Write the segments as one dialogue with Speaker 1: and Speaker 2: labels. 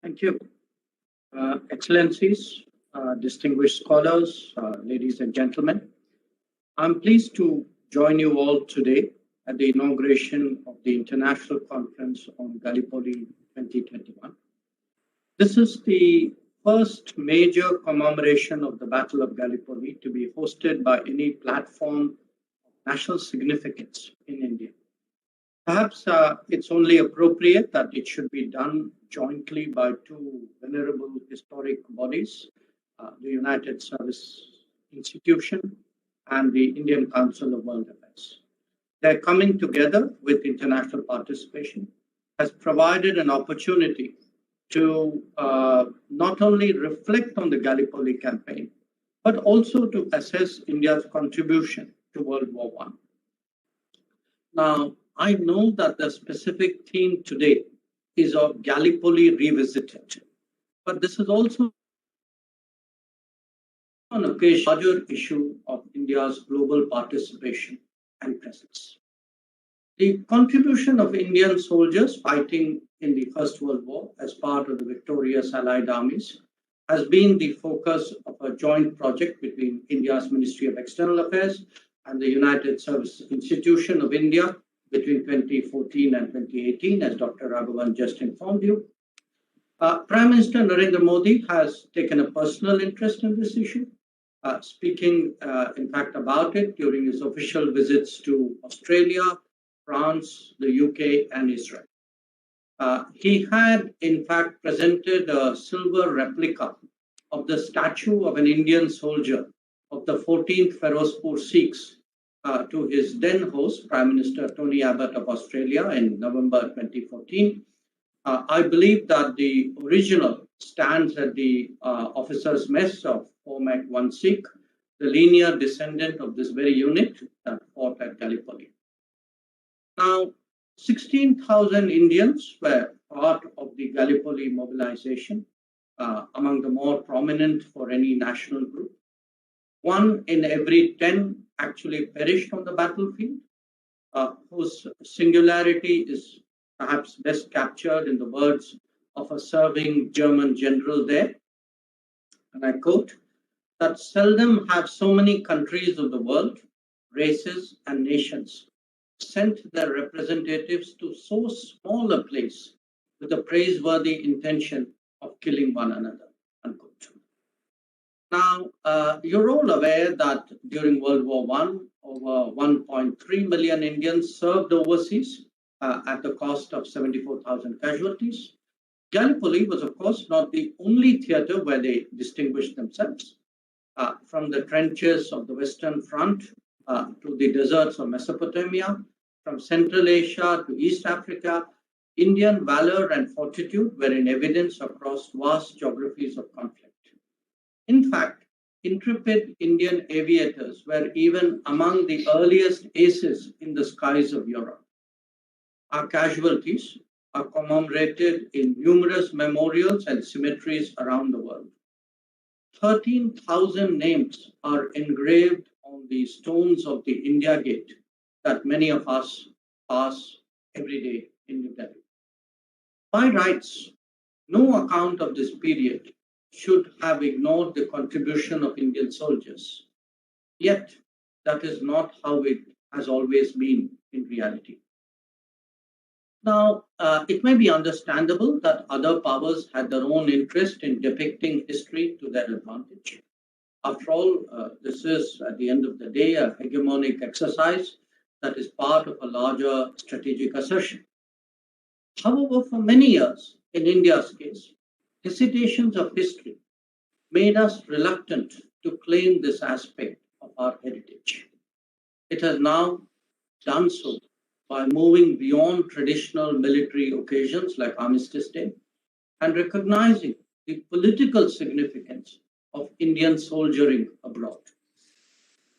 Speaker 1: Thank you. Excellencies, distinguished scholars, ladies and gentlemen, I'm pleased to join you all today at the inauguration of the International Conference on Gallipoli 2021. This is the first major commemoration of the Battle of Gallipoli to be hosted by any platform of national significance in India. Perhaps it's only appropriate that it should be done jointly by two venerable historic bodies, the United Service Institution and the Indian Council of World Affairs. Their coming together with international participation has provided an opportunity to not only reflect on the Gallipoli campaign, but also to assess India's contribution to World War I. Now, I know that the specific theme today is of Gallipoli revisited, but this is also an occasion larger issue of India's global participation and presence. The contribution of Indian soldiers fighting in the First World War as part of the victorious Allied armies has been the focus of a joint project between India's Ministry of External Affairs and the United Service Institution of India between 2014 and 2018, as Dr. Raghavan just informed you. Prime Minister Narendra Modi has taken a personal interest in this issue, speaking, in fact, about it during his official visits to Australia, France, the UK, and Israel. He had, in fact, presented a silver replica of the statue of an Indian soldier of the 14th Ferozpur Sikhs to his then host, Prime Minister Tony Abbott of Australia in November 2014. I believe that the original stands at the officers' mess of Format 1 Sikh, the linear descendant of this very unit that fought at Gallipoli. Now, 16,000 Indians were part of the Gallipoli mobilization, among the more prominent for any national group. 1 in every 10 actually perished on the battlefield, whose singularity is perhaps best captured in the words of a serving German general there. And I quote, that seldom have so many countries of the world, races and nations sent their representatives to so small a place with a praiseworthy intention of killing one another, unquote. Now, you're all aware that during World War I, over 1.3 million Indians served overseas at the cost of 74,000 casualties. Gallipoli was, of course, not the only theater where they distinguished themselves. From the trenches of the Western Front to the deserts of Mesopotamia, from Central Asia to East Africa, Indian valor and fortitude were in evidence across vast geographies of conflict. In fact, intrepid Indian aviators were even among the earliest aces in the skies of Europe. Our casualties are commemorated in numerous memorials and cemeteries around the world. 13,000 names are engraved on the stones of the India Gate that many of us pass every day in New Delhi. By rights, no account of this period should have ignored the contribution of Indian soldiers. Yet, that is not how it has always been in reality. Now, it may be understandable that other powers had their own interest in depicting history to their advantage. After all, this is, at the end of the day, a hegemonic exercise that is part of a larger strategic assertion. However, for many years, in India's case, hesitations of history made us reluctant to claim this aspect of our heritage. It has now done so by moving beyond traditional military occasions like Armistice Day and recognizing the political significance of Indian soldiering abroad.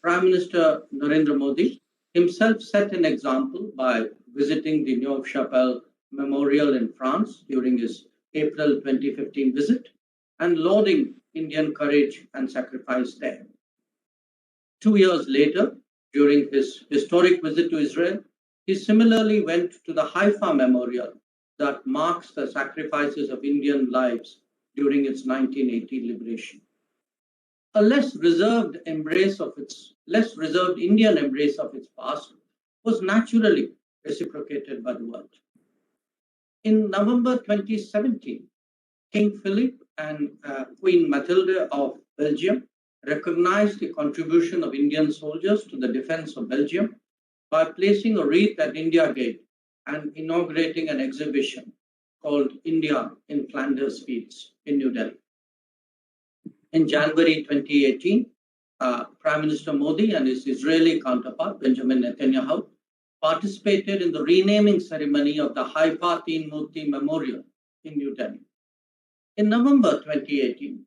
Speaker 1: Prime Minister Narendra Modi himself set an example by visiting the Neuve-Chapelle Memorial in France during his April 2015 visit and lauding Indian courage and sacrifice there. 2 years later, during his historic visit to Israel, he similarly went to the Haifa Memorial, that marks the sacrifices of Indian lives during its 1980 liberation. A less reserved Indian embrace of its past was naturally reciprocated by the world. In November 2017, King Philip and Queen Matilda of Belgium recognized the contribution of Indian soldiers to the defense of Belgium by placing a wreath at India Gate and inaugurating an exhibition called India in Flanders Fields in New Delhi. In January 2018, Prime Minister Modi and his Israeli counterpart, Benjamin Netanyahu, participated in the renaming ceremony of the Haifa Teen Murti Memorial in New Delhi. In November 2018,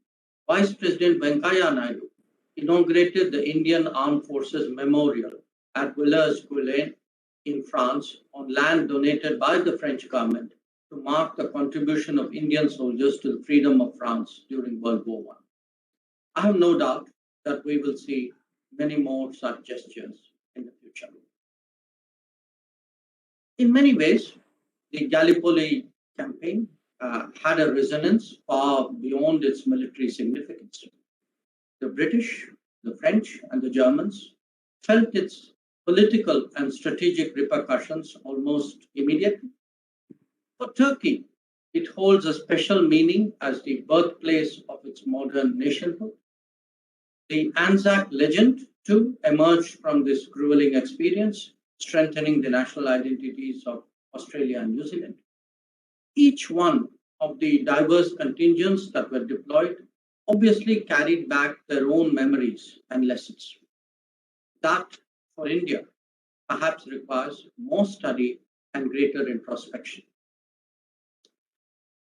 Speaker 1: Vice President Venkaiah Naidu inaugurated the Indian Armed Forces Memorial at Villers-Guillen in France on land donated by the French government to mark the contribution of Indian soldiers to the freedom of France during World War I. I have no doubt that we will see many more such gestures in the future. In many ways, the Gallipoli campaign had a resonance far beyond its military significance. The British, the French, and the Germans felt its political and strategic repercussions almost immediately. For Turkey, it holds a special meaning as the birthplace of its modern nationhood. The Anzac legend, too, emerged from this grueling experience, strengthening the national identities of Australia and New Zealand. Each one of the diverse contingents that were deployed obviously carried back their own memories and lessons. That, for India, perhaps requires more study and greater introspection.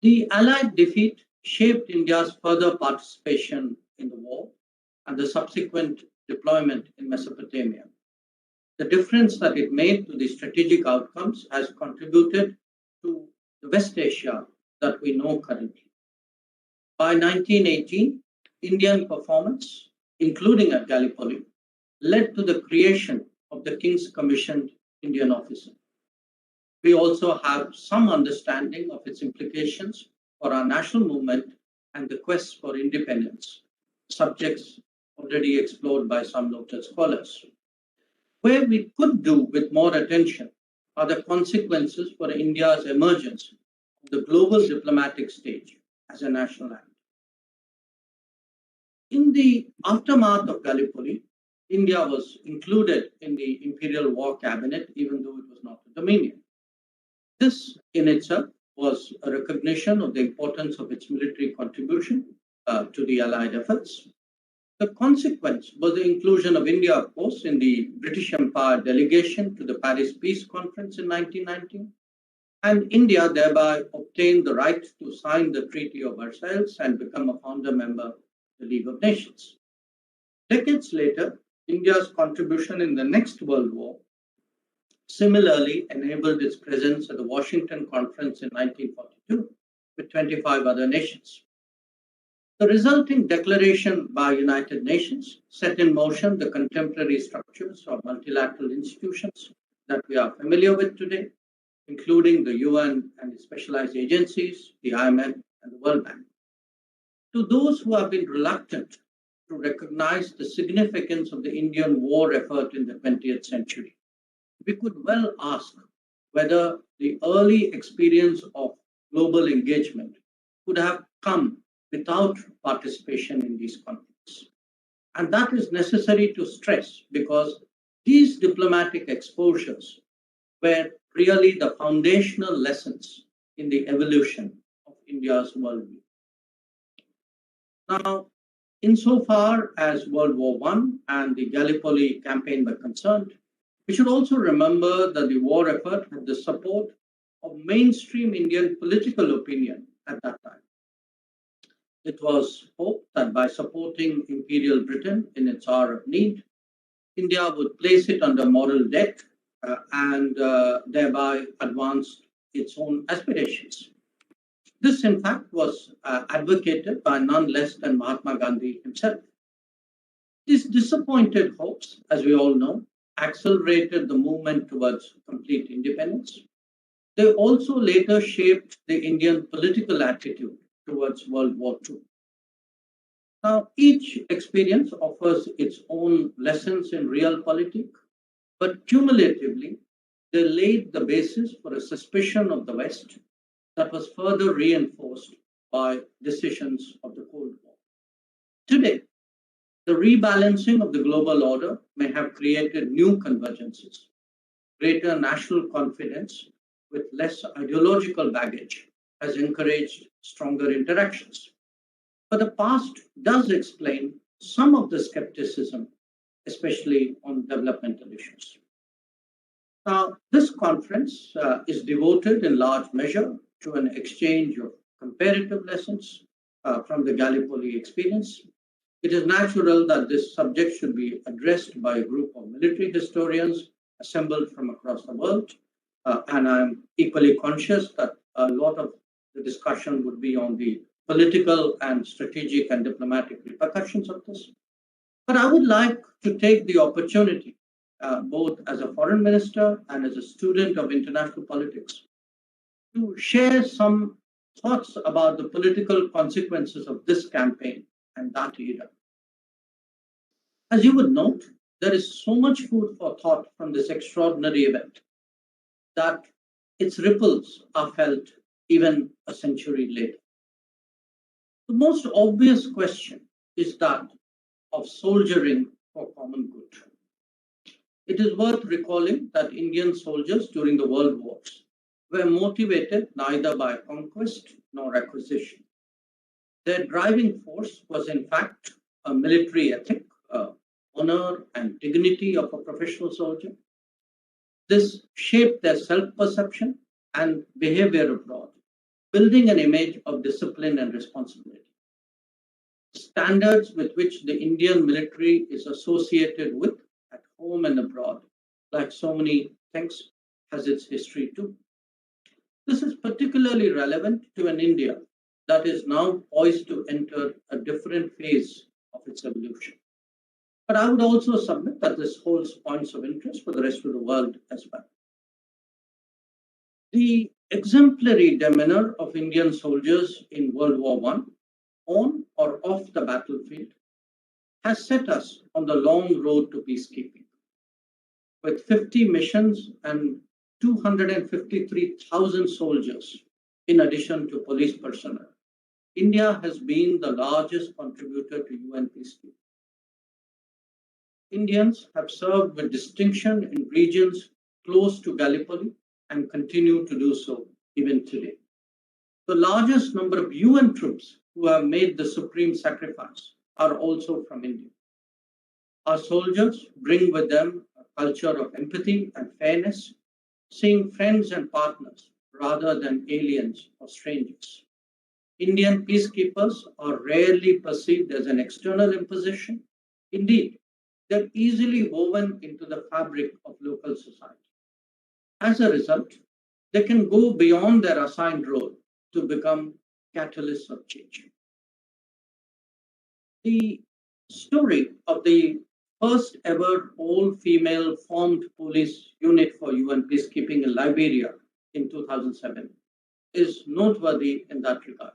Speaker 1: The Allied defeat shaped India's further participation in the war and the subsequent deployment in Mesopotamia. The difference that it made to the strategic outcomes has contributed to the West Asia that we know currently. By 1918, Indian performance, including at Gallipoli, led to the creation of the King's Commissioned Indian Officer. We also have some understanding of its implications for our national movement and the quest for independence, subjects already explored by some noted scholars. Where we could do with more attention are the consequences for India's emergence on the global diplomatic stage as a national actor. In the aftermath of Gallipoli, India was included in the Imperial War Cabinet, even though it was not a dominion. This in itself was a recognition of the importance of its military contribution to the Allied efforts. The consequence was the inclusion of India, of course, in the British Empire delegation to the Paris Peace Conference in 1919, and India thereby obtained the right to sign the Treaty of Versailles and become a founder member of the League of Nations. Decades later, India's contribution in the next World War similarly enabled its presence at the Washington Conference in 1942 with 25 other nations. The resulting declaration by United Nations set in motion the contemporary structures of multilateral institutions that we are familiar with today, including the UN and its specialized agencies, the IMF, and the World Bank. To those who have been reluctant to recognize the significance of the Indian war effort in the 20th century, we could well ask whether the early experience of global engagement could have come without participation in these conflicts. And that is necessary to stress because these diplomatic exposures were really the foundational lessons in the evolution of India's worldview. Now, insofar as World War I and the Gallipoli campaign were concerned, we should also remember that the war effort had the support of mainstream Indian political opinion at that time. It was hoped that by supporting Imperial Britain in its hour of need, India would place it under moral debt and thereby advance its own aspirations. This, in fact, was advocated by none less than Mahatma Gandhi himself. These disappointed hopes, as we all know, accelerated the movement towards complete independence. They also later shaped the Indian political attitude towards World War II. Now, each experience offers its own lessons in realpolitik, but cumulatively, they laid the basis for a suspicion of the West that was further reinforced by decisions of the Cold War. Today, the rebalancing of the global order may have created new convergences, greater national confidence with less ideological baggage has encouraged stronger interactions. But the past does explain some of the skepticism, especially on developmental issues. Now, this conference is devoted in large measure to an exchange of comparative lessons from the Gallipoli experience. It is natural that this subject should be addressed by a group of military historians assembled from across the world. And I'm equally conscious that a lot of the discussion would be on the political and strategic and diplomatic repercussions of this. But I would like to take the opportunity, both as a foreign minister and as a student of international politics, to share some thoughts about the political consequences of this campaign and that era. As you would note, there is so much food for thought from this extraordinary event that its ripples are felt even a century later. The most obvious question is that of soldiering for common good. It is worth recalling that Indian soldiers during the world wars were motivated neither by conquest nor acquisition. Their driving force was, in fact, a military ethic, honor and dignity of a professional soldier. This shaped their self-perception and behavior abroad, building an image of discipline and responsibility. Standards with which the Indian military is associated with at home and abroad, like so many things, has its history too. This is particularly relevant to an India that is now poised to enter a different phase of its evolution. But I would also submit that this holds points of interest for the rest of the world as well. The exemplary demeanor of Indian soldiers in World War I, on or off the battlefield, has set us on the long road to peacekeeping. With 50 missions and 253,000 soldiers, in addition to police personnel, India has been the largest contributor to UN peacekeeping. Indians have served with distinction in regions close to Gallipoli and continue to do so even today. The largest number of UN troops who have made the supreme sacrifice are also from India. Our soldiers bring with them a culture of empathy and fairness, seeing friends and partners rather than aliens or strangers. Indian peacekeepers are rarely perceived as an external imposition. Indeed, they're easily woven into the fabric of local society. As a result, they can go beyond their assigned role to become catalysts of change. The story of the first ever all-female formed police unit for UN peacekeeping in Liberia in 2007 is noteworthy in that regard.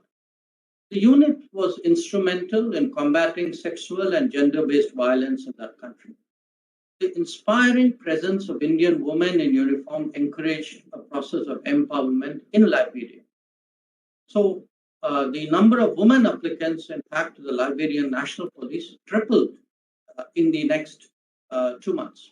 Speaker 1: The unit was instrumental in combating sexual and gender-based violence in that country. The inspiring presence of Indian women in uniform encouraged a process of empowerment in Liberia. So the number of women applicants, in fact, to the Liberian National Police tripled in the next 2 months.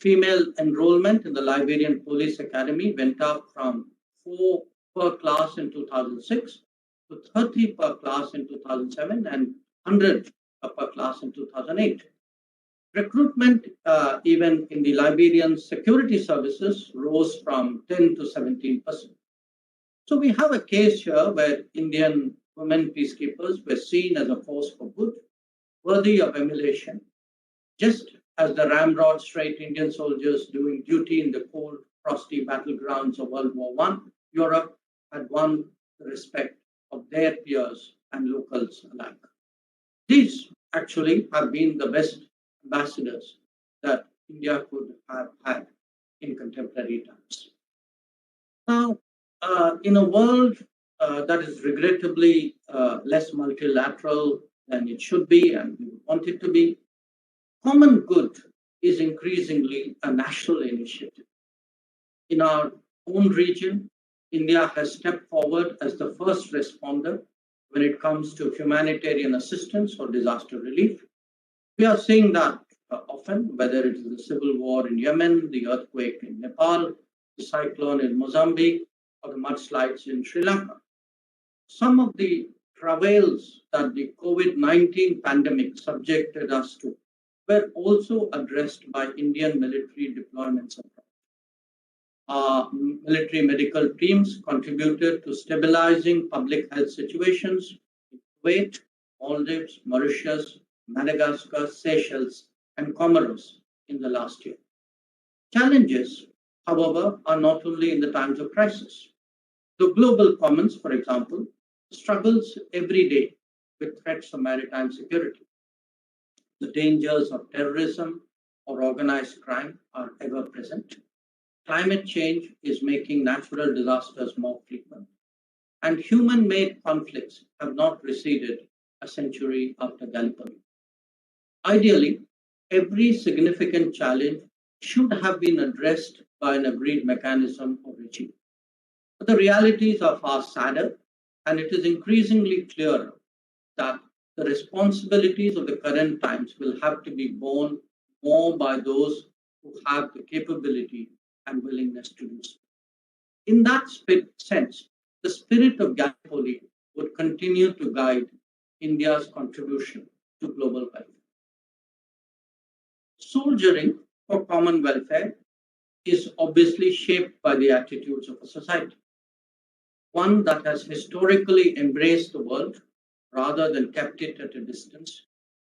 Speaker 1: Female enrollment in the Liberian Police Academy went up from 4 per class in 2006 to 30 per class in 2007 and 100 per class in 2008. Recruitment, even in the Liberian security services, rose from 10 to 17%. So we have a case here where Indian women peacekeepers were seen as a force for good, worthy of emulation, just as the ramrod straight Indian soldiers doing duty in the cold, frosty battlegrounds of World War I, Europe had won the respect of their peers and locals alike. These actually have been the best ambassadors that India could have had in contemporary times. Now, in a world that is regrettably less multilateral than it should be and we want it to be, common good is increasingly a national initiative. In our own region, India has stepped forward as the first responder when it comes to humanitarian assistance or disaster relief. We are seeing that often, whether it is the civil war in Yemen, the earthquake in Nepal, the cyclone in Mozambique, or the mudslides in Sri Lanka. Some of the travails that the COVID-19 pandemic subjected us to were also addressed by Indian military deployments abroad. Our military medical teams contributed to stabilizing public health situations in Kuwait, Maldives, Mauritius, Madagascar, Seychelles, and Comoros in the last year. Challenges, however, are not only in the times of crisis. The global commons, for example, struggles every day with threats of maritime security. The dangers of terrorism or organized crime are ever present. Climate change is making natural disasters more frequent, and human made conflicts have not receded a century after Gallipoli. Ideally, every significant challenge should have been addressed by an agreed mechanism or regime. But the realities are far sadder, and it is increasingly clearer that the responsibilities of the current times will have to be borne more by those who have the capability and willingness to do so. In that sense, the spirit of Gallipoli would continue to guide India's contribution to global welfare. Soldiering for common welfare is obviously shaped by the attitudes of a society. One that has historically embraced the world rather than kept it at a distance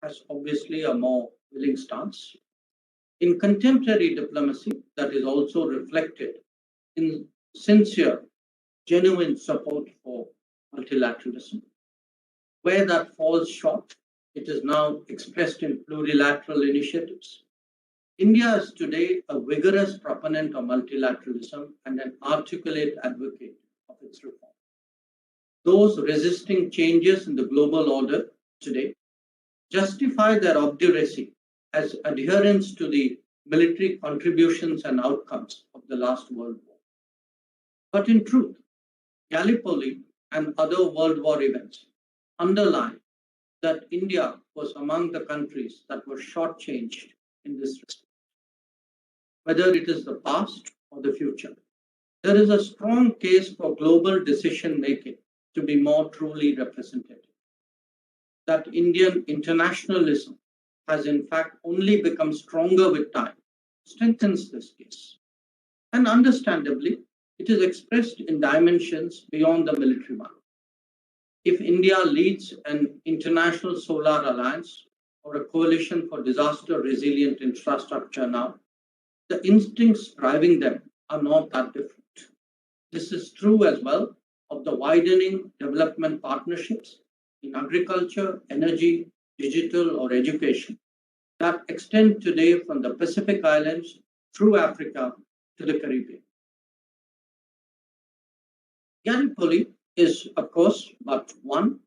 Speaker 1: has obviously a more willing stance. In contemporary diplomacy, that is also reflected in sincere, genuine support for multilateralism. Where that falls short, it is now expressed in plurilateral initiatives. India is today a vigorous proponent of multilateralism and an articulate advocate of its reform. Those resisting changes in the global order today justify their obduracy as adherents to the military contributions and outcomes of the last World War. But in truth, Gallipoli and other World War events underline that India was among the countries that were shortchanged in this respect. Whether it is the past or the future, there is a strong case for global decision making to be more truly representative. That Indian internationalism has in fact only become stronger with time strengthens this case. And understandably, it is expressed in dimensions beyond the military one. If India leads an international solar alliance or a coalition for disaster resilient infrastructure now, the instincts driving them are not that different. This is true as well of the widening development partnerships in agriculture, energy, digital, or education that extend today from the Pacific Islands through Africa to the Caribbean. Gallipoli is, of course, but one,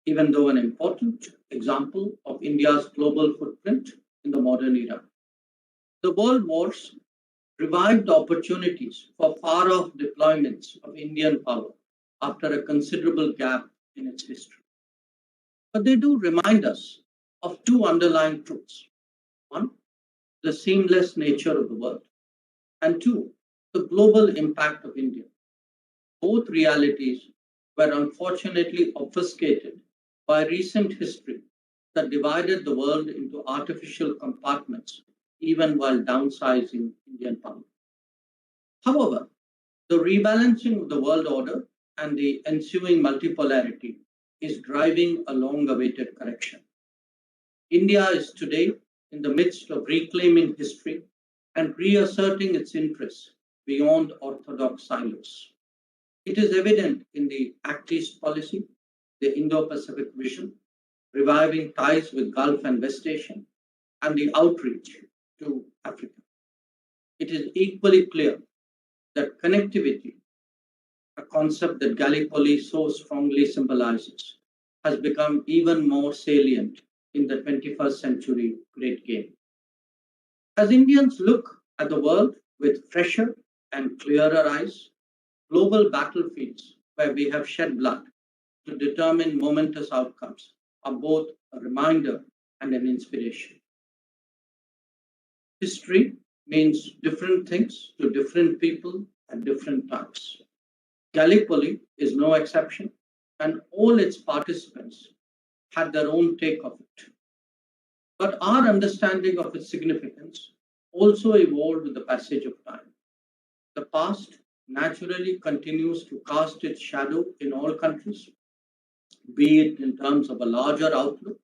Speaker 1: even though an important example of India's global footprint in the modern era. The world wars revived opportunities for far off deployments of Indian power after a considerable gap in its history. But they do remind us of two underlying truths. One, the seamless nature of the world, and two, the global impact of India. Both realities were unfortunately obfuscated by recent history that divided the world into artificial compartments, even while downsizing Indian power. However, the rebalancing of the world order and the ensuing multipolarity is driving a long awaited correction. India is today in the midst of reclaiming history and reasserting its interests beyond orthodox silos. It is evident in the Act East policy, the Indo Pacific vision, reviving ties with Gulf and West Asia, and the outreach to Africa. It is equally clear that connectivity a concept that Gallipoli so strongly symbolizes, has become even more salient in the 21st century Great Game. As Indians look at the world with fresher and clearer eyes, global battlefields where we have shed blood to determine momentous outcomes are both a reminder and an inspiration. History means different things to different people at different times. Gallipoli is no exception, and all its participants had their own take of it. But our understanding of its significance also evolved with the passage of time. The past naturally continues to cast its shadow in all countries, be it in terms of a larger outlook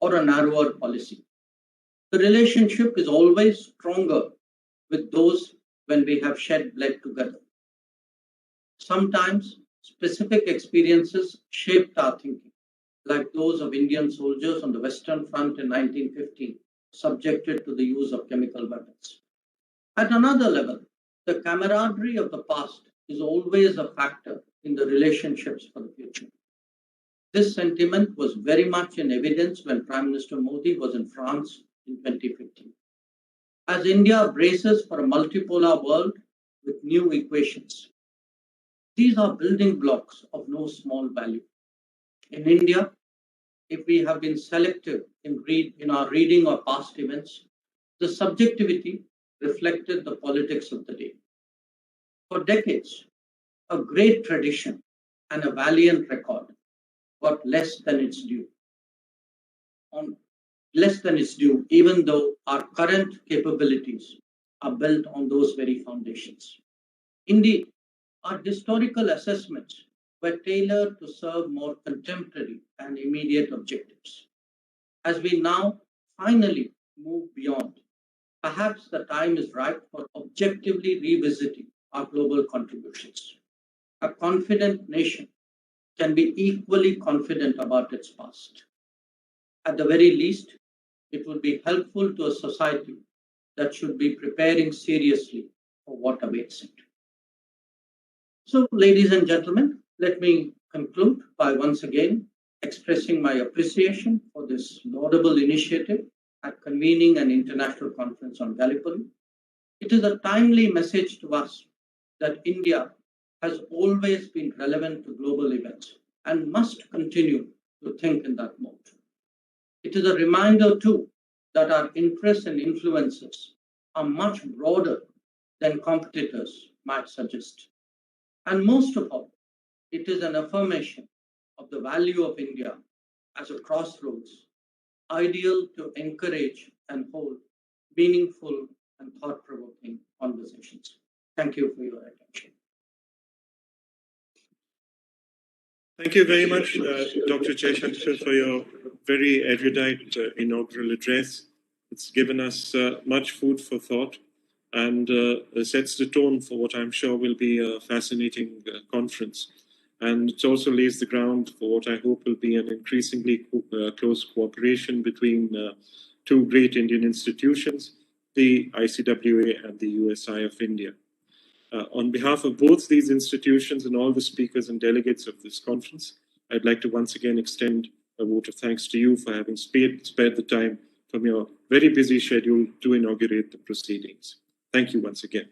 Speaker 1: or a narrower policy. The relationship is always stronger with those when we have shed blood together. Sometimes specific experiences shaped our thinking, like those of Indian soldiers on the Western Front in 1915, subjected to the use of chemical weapons. At another level, the camaraderie of the past is always a factor in the relationships for the future. This sentiment was very much in evidence when Prime Minister Modi was in France in 2015. As India braces for a multipolar world with new equations, these are building blocks of no small value. In India, if we have been selective in our reading of past events, the subjectivity reflected the politics of the day. For decades, a great tradition and a valiant record got less than its due, even though our current capabilities are built on those very foundations. Indeed, our historical assessments were tailored to serve more contemporary and immediate objectives. As we now finally move beyond, perhaps the time is right for objectively revisiting our global contributions. A confident nation can be equally confident about its past. At the very least, it would be helpful to a society that should be preparing seriously for what awaits it. So, ladies and gentlemen, let me conclude by once again expressing my appreciation for this laudable initiative at convening an international conference on Gallipoli. It is a timely message to us that India has always been relevant to global events and must continue to think in that mode. It is a reminder, too, that our interests and influences are much broader than competitors might suggest. And most of all, it is an affirmation of the value of India as a crossroads, ideal to encourage and hold meaningful and thought-provoking conversations. Thank you for your attention.
Speaker 2: Thank you very much, Dr. Jaishankar, for your very erudite inaugural address. It's given us much food for thought and sets the tone for what I'm sure will be a fascinating conference. And it also lays the ground for what I hope will be an increasingly close cooperation between two great Indian institutions, the ICWA and the USI of India. On behalf of both these institutions and all the speakers and delegates of this conference, I'd like to once again extend a vote of thanks to you for having spared the time from your very busy schedule to inaugurate the proceedings. Thank you once again.